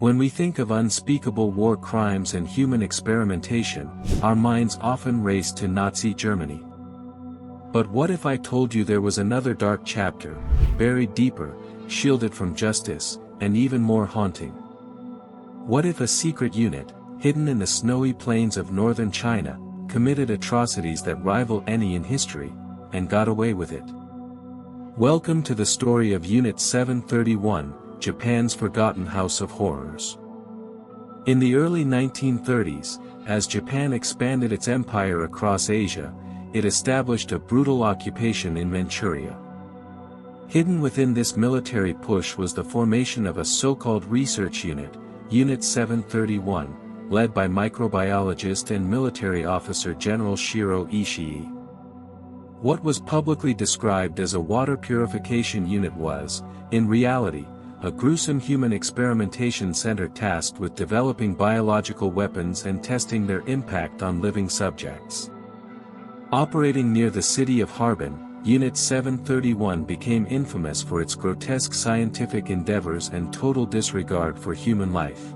When we think of unspeakable war crimes and human experimentation, our minds often race to Nazi Germany. But what if I told you there was another dark chapter, buried deeper, shielded from justice, and even more haunting? What if a secret unit, hidden in the snowy plains of northern China, committed atrocities that rival any in history, and got away with it? Welcome to the story of Unit 731, Japan's Forgotten House of Horrors. In the early 1930s, as Japan expanded its empire across Asia, it established a brutal occupation in Manchuria. Hidden within this military push was the formation of a so-called research unit, Unit 731, led by microbiologist and military officer General Shiro Ishii. What was publicly described as a water purification unit was, in reality, a gruesome human experimentation center tasked with developing biological weapons and testing their impact on living subjects. Operating near the city of Harbin, Unit 731 became infamous for its grotesque scientific endeavors and total disregard for human life.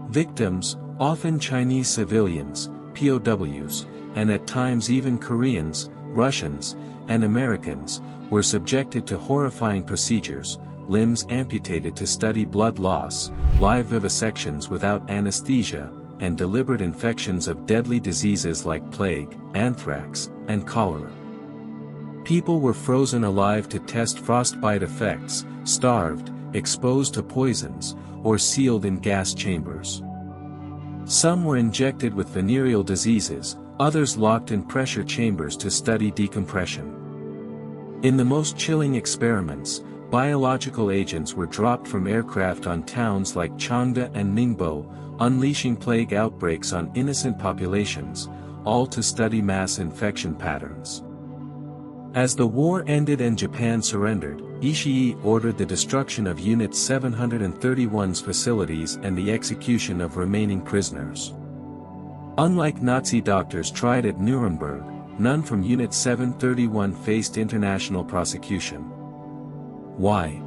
Victims, often Chinese civilians, POWs, and at times even Koreans, Russians, and Americans, were subjected to horrifying procedures, limbs amputated to study blood loss, live vivisections without anesthesia, and deliberate infections of deadly diseases like plague, anthrax, and cholera. People were frozen alive to test frostbite effects, starved, exposed to poisons, or sealed in gas chambers. Some were injected with venereal diseases, others locked in pressure chambers to study decompression. In the most chilling experiments, biological agents were dropped from aircraft on towns like Changde and Ningbo, unleashing plague outbreaks on innocent populations, all to study mass infection patterns. As the war ended and Japan surrendered, Ishii ordered the destruction of Unit 731's facilities and the execution of remaining prisoners. Unlike Nazi doctors tried at Nuremberg, none from Unit 731 faced international prosecution. Why?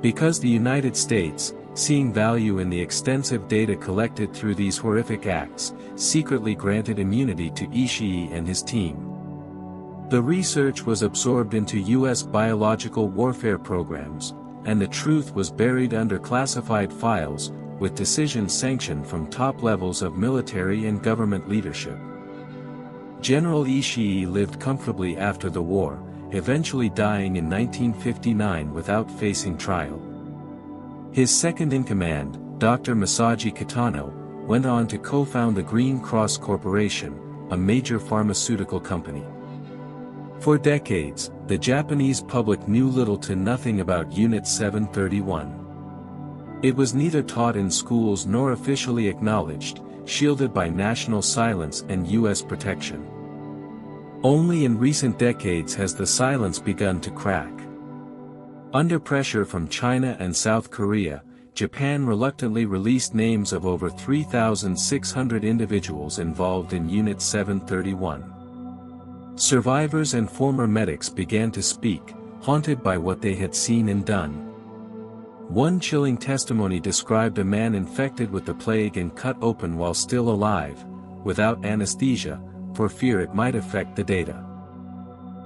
Because the United States, seeing value in the extensive data collected through these horrific acts, secretly granted immunity to Ishii and his team. The research was absorbed into U.S. biological warfare programs, and the truth was buried under classified files, with decisions sanctioned from top levels of military and government leadership. General Ishii lived comfortably after the war, eventually dying in 1959 without facing trial. His second-in-command, Dr. Masaji Kitano, went on to co-found the Green Cross Corporation, a major pharmaceutical company. For decades, the Japanese public knew little to nothing about Unit 731. It was neither taught in schools nor officially acknowledged, shielded by national silence and U.S. protection. Only in recent decades has the silence begun to crack. Under pressure from China and South Korea, Japan reluctantly released names of over 3,600 individuals involved in Unit 731. Survivors and former medics began to speak, haunted by what they had seen and done. One chilling testimony described a man infected with the plague and cut open while still alive, without anesthesia, for fear it might affect the data.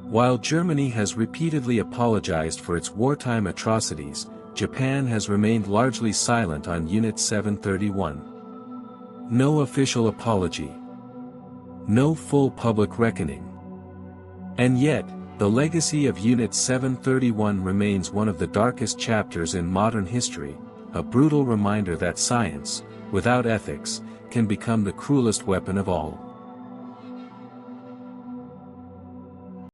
While Germany has repeatedly apologized for its wartime atrocities, Japan has remained largely silent on Unit 731. No official apology. No full public reckoning. And yet, the legacy of Unit 731 remains one of the darkest chapters in modern history, a brutal reminder that science, without ethics, can become the cruelest weapon of all.